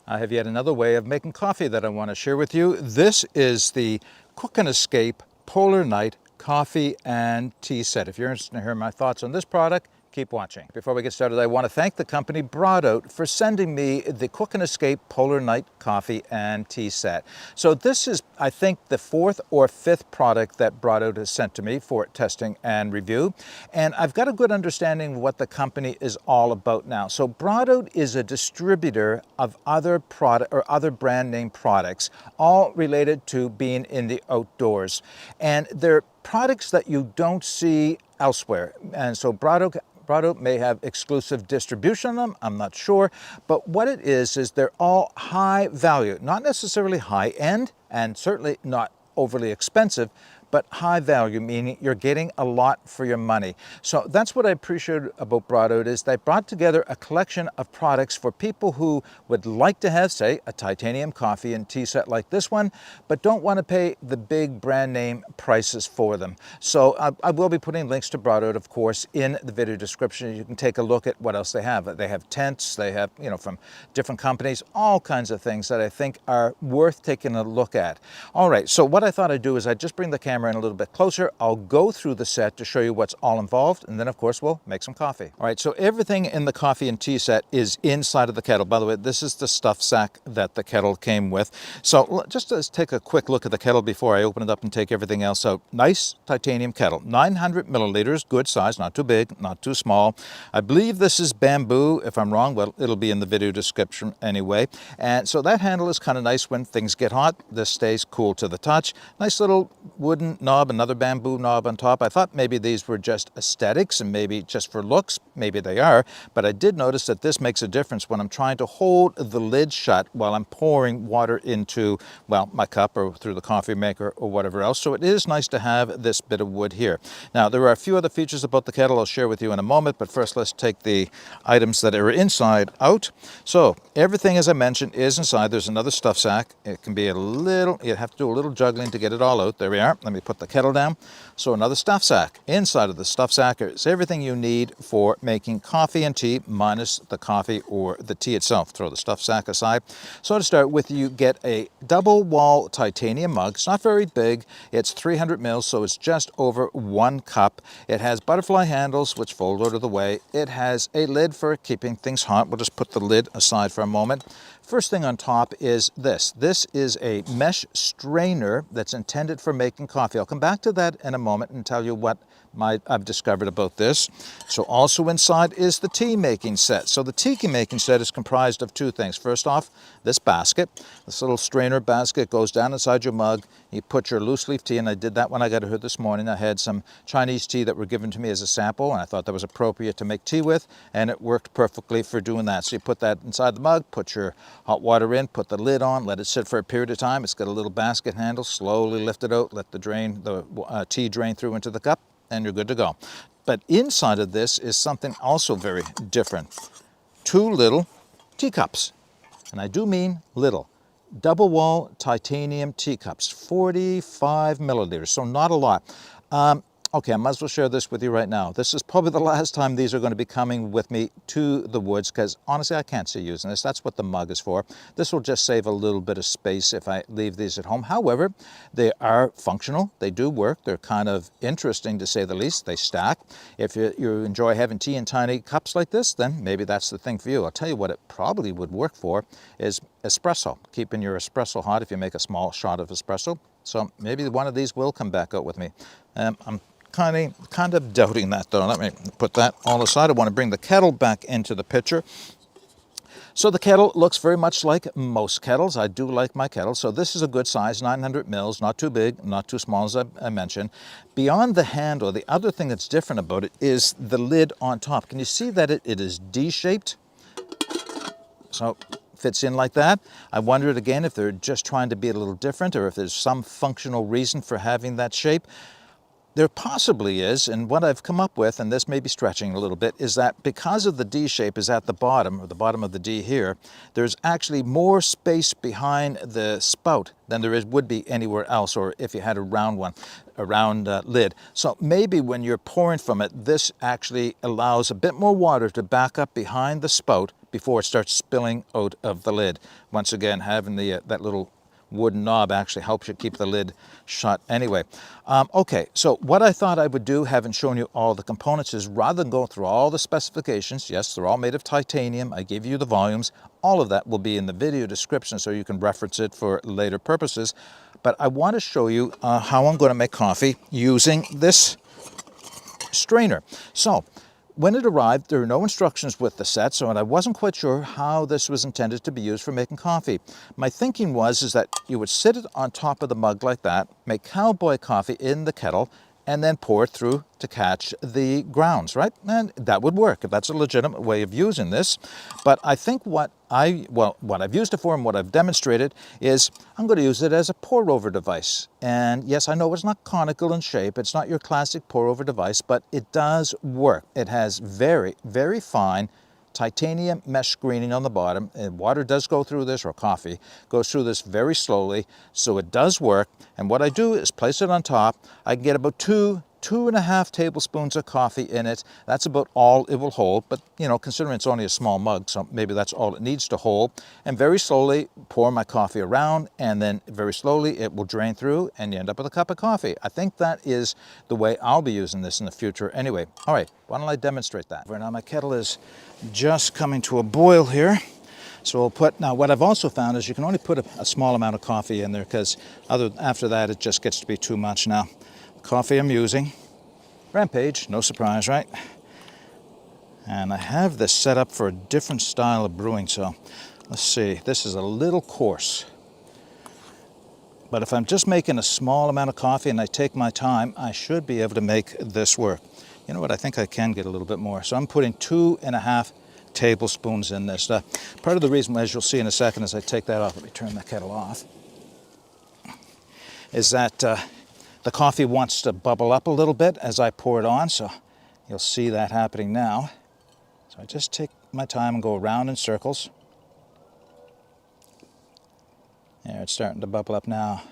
I have yet another way of making coffee that I want to share with you. This is the Cook and Escape Polar Night Coffee and Tea Set. If you're interested in hearing my thoughts on this product, keep watching. Before we get started, I want to thank the company BRoadout for sending me the Cook and Escape Polar Night Coffee and Tea Set. So this is, I think, the fourth or fifth product that BRoadout has sent to me for testing and review. And I've got a good understanding of what the company is all about now. So BRoadout is a distributor of other product or other brand name products, all related to being in the outdoors. And they're products that you don't see elsewhere. And so BRoadout may have exclusive distribution on them, I'm not sure, but what it is they're all high value, not necessarily high end, and certainly not overly expensive, but high value, meaning you're getting a lot for your money. So that's what I appreciate about BRoadout is they brought together a collection of products for people who would like to have, say, a titanium coffee and tea set like this one, but don't want to pay the big brand name prices for them. So I will be putting links to BRoadout, of course, in the video description. You can take a look at what else they have. They have tents, they have, from different companies, all kinds of things that I think are worth taking a look at. All right, so what I thought I'd do is I'd just bring the camera in a little bit closer. I'll go through the set to show you what's all involved, and then of course we'll make some coffee. All right, so everything in the coffee and tea set is inside of the kettle. By the way, this is the stuff sack that the kettle came with. So just to take a quick look at the kettle before I open it up and take everything else out. Nice titanium kettle, 900 milliliters, good size, not too big, not too small. I believe this is bamboo. If I'm wrong, well, it'll be in the video description anyway. And so that handle is kind of nice when things get hot. This stays cool to the touch. Nice little wooden knob, another bamboo knob on top. I thought maybe these were just aesthetics and maybe just for looks. Maybe they are, but I did notice that this makes a difference when I'm trying to hold the lid shut while I'm pouring water into, well, my cup or through the coffee maker or whatever else. So it is nice to have this bit of wood here. Now, there are a few other features about the kettle I'll share with you in a moment, but first let's take the items that are inside out. So everything, as I mentioned, is inside. There's another stuff sack. It can be a little, you have to do a little juggling to get it all out. There we are. Let me put the kettle down. So another stuff sack. Inside of the stuff sack is everything you need for making coffee and tea minus the coffee or the tea itself. Throw the stuff sack aside. So to start with, you get a double wall titanium mug. It's not very big. It's 300 mils, so it's just over 1 cup. It has butterfly handles, which fold out of the way. It has a lid for keeping things hot. We'll just put the lid aside for a moment. First thing on top is this. This is a mesh strainer that's intended for making coffee. I'll come back to that in a moment and tell you what I've discovered about this. So also inside is the tea making set. So the tea making set is comprised of two things. First off, this basket, this little strainer basket goes down inside your mug. You put your loose leaf tea, and I did that when I got here this morning. I had some Chinese tea that were given to me as a sample, and I thought that was appropriate to make tea with, and it worked perfectly for doing that. So you put that inside the mug, put your hot water in, put the lid on, let it sit for a period of time. It's got a little basket handle, slowly lift it out, let the tea drain through into the cup, and you're good to go. But inside of this is something also very different. 2 little teacups, and I do mean little. Double wall titanium teacups, 45 milliliters, so not a lot. Okay, I might as well share this with you right now. This is probably the last time these are going to be coming with me to the woods, because honestly I can't see using this. That's what the mug is for. This will just save a little bit of space if I leave these at home. However, they are functional. They do work. They're kind of interesting, to say the least. They stack. If you enjoy having tea in tiny cups like this, then maybe that's the thing for you. I'll tell you what it probably would work for is espresso. Keeping your espresso hot if you make a small shot of espresso. So maybe one of these will come back out with me. I'm kind of doubting that, though. Let me put that all aside. I want to bring the kettle back into the picture. So the kettle looks very much like most kettles. I do like my kettle. So this is a good size, 900 mils, not too big, not too small, as I mentioned. Beyond the handle, the other thing that's different about it is the lid on top. Can you see that it is D-shaped? So fits in like that. I wondered again if they're just trying to be a little different or if there's some functional reason for having that shape. There possibly is, and what I've come up with, and this may be stretching a little bit, is that because of the D shape is at the bottom, or the bottom of the D here, there's actually more space behind the spout than there would be anywhere else, or if you had a round one, a round lid. So maybe when you're pouring from it, this actually allows a bit more water to back up behind the spout before it starts spilling out of the lid. Once again, having the that little wooden knob actually helps you keep the lid shut anyway. Okay, so what I thought I would do, having shown you all the components, is rather than go through all the specifications, yes, they're all made of titanium, I gave you the volumes, all of that will be in the video description so you can reference it for later purposes, but I want to show you how I'm going to make coffee using this strainer. So when it arrived, there were no instructions with the set, so I wasn't quite sure how this was intended to be used for making coffee. My thinking was that you would sit it on top of the mug like that, make cowboy coffee in the kettle, and then pour it through to catch the grounds, right? And that would work if that's a legitimate way of using this. But I think what I've used it for and what I've demonstrated is I'm going to use it as a pour-over device. And yes, I know it's not conical in shape. It's not your classic pour-over device, but it does work. It has very, very fine titanium mesh screening on the bottom, and water does go through this, or coffee goes through this very slowly, so it does work. And what I do is place it on top. I can get about two and a half tablespoons of coffee in it. That's about all it will hold, but you know, considering it's only a small mug, so maybe that's all it needs to hold. And very slowly pour my coffee around, and then very slowly it will drain through and you end up with a cup of coffee. I think that is the way I'll be using this in the future anyway. All right, why don't I demonstrate that? Now my kettle is just coming to a boil here. So we'll put, now what I've also found is you can only put a small amount of coffee in there, because after that it just gets to be too much. Now, coffee I'm using, Rampage, no surprise, right? And I have this set up for a different style of brewing, so let's see, this is a little coarse. But if I'm just making a small amount of coffee and I take my time, I should be able to make this work. You know what, I think I can get a little bit more. So I'm putting 2.5 tablespoons in this. Part of the reason, as you'll see in a second, as I take that off, let me turn the kettle off, is that the coffee wants to bubble up a little bit as I pour it on, so you'll see that happening now. So I just take my time and go around in circles. There, it's starting to bubble up now.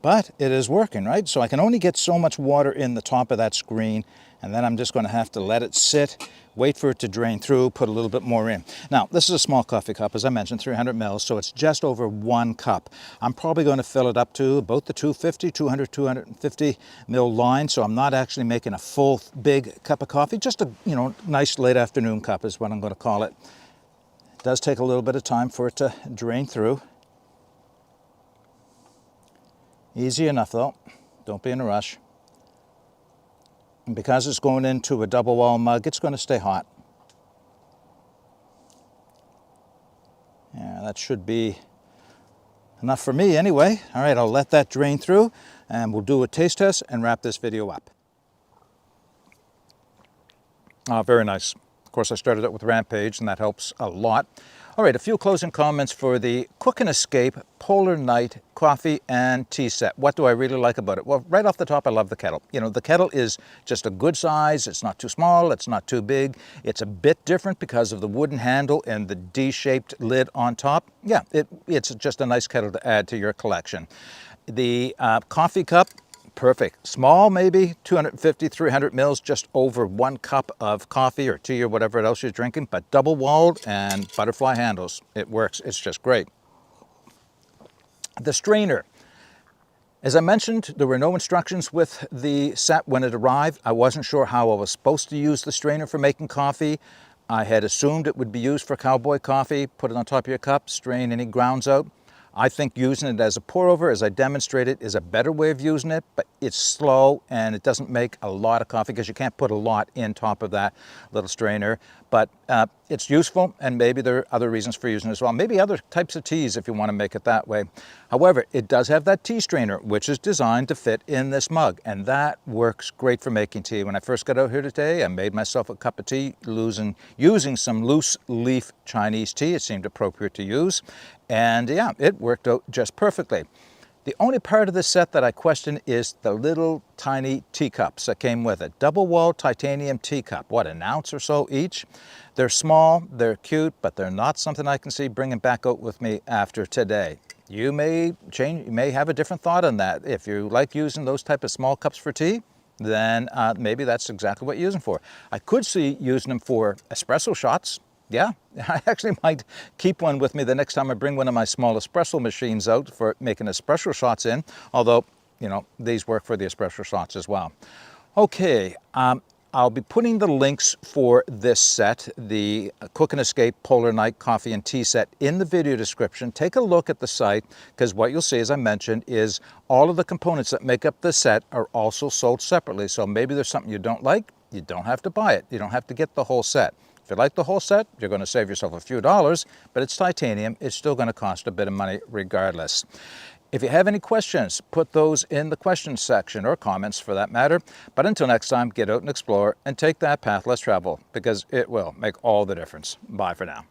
But it is working, right? So I can only get so much water in the top of that screen, and then I'm just going to have to let it sit, wait for it to drain through, put a little bit more in. Now, this is a small coffee cup, as I mentioned, 300 mils, so it's just over 1 cup. I'm probably going to fill it up to about the 250 mil line, so I'm not actually making a full big cup of coffee, just a nice late afternoon cup is what I'm going to call it. It does take a little bit of time for it to drain through. Easy enough though, don't be in a rush. And because it's going into a double wall mug, it's going to stay hot. Yeah, that should be enough for me anyway. All right, I'll let that drain through and we'll do a taste test and wrap this video up. Very nice. Of course, I started out with Rampage and that helps a lot. All right, a few closing comments for the Cook and Escape Polar Night Coffee and Tea Set. What do I really like about it? Well, right off the top, I love the kettle. You know, the kettle is just a good size. It's not too small. It's not too big. It's a bit different because of the wooden handle and the D-shaped lid on top. Yeah, it's just a nice kettle to add to your collection. The coffee cup, perfect. Small, maybe 250, 300 mils, just over 1 cup of coffee or tea or whatever else you're drinking, but double walled and butterfly handles. It works. It's just great. The strainer. As I mentioned, there were no instructions with the set when it arrived. I wasn't sure how I was supposed to use the strainer for making coffee. I had assumed it would be used for cowboy coffee. Put it on top of your cup, strain any grounds out. I think using it as a pour-over, as I demonstrated, is a better way of using it, but it's slow and it doesn't make a lot of coffee because you can't put a lot in top of that little strainer. But it's useful, and maybe there are other reasons for using it as well. Maybe other types of teas if you want to make it that way. However, it does have that tea strainer, which is designed to fit in this mug, and that works great for making tea. When I first got out here today, I made myself a cup of tea using some loose leaf Chinese tea. It seemed appropriate to use, and yeah, it worked out just perfectly. The only part of this set that I question is the little tiny teacups that came with it. Double-walled titanium teacup, what, an ounce or so each? They're small, they're cute, but they're not something I can see bringing back out with me after today. You may have a different thought on that. If you like using those type of small cups for tea, then maybe that's exactly what you're using for. I could see using them for espresso shots. Yeah, I actually might keep one with me the next time I bring one of my small espresso machines out for making espresso shots in, although, you know, these work for the espresso shots as well. Okay, I'll be putting the links for this set, the Cook and Escape Polar Night Coffee and Tea Set, in the video description. Take a look at the site, because what you'll see, as I mentioned, is all of the components that make up the set are also sold separately. So maybe there's something you don't like, you don't have to buy it. You don't have to get the whole set. If you like the whole set, you're going to save yourself a few dollars, but it's titanium. It's still going to cost a bit of money regardless. If you have any questions, put those in the questions section, or comments for that matter. But until next time, get out and explore and take that path less traveled, because it will make all the difference. Bye for now.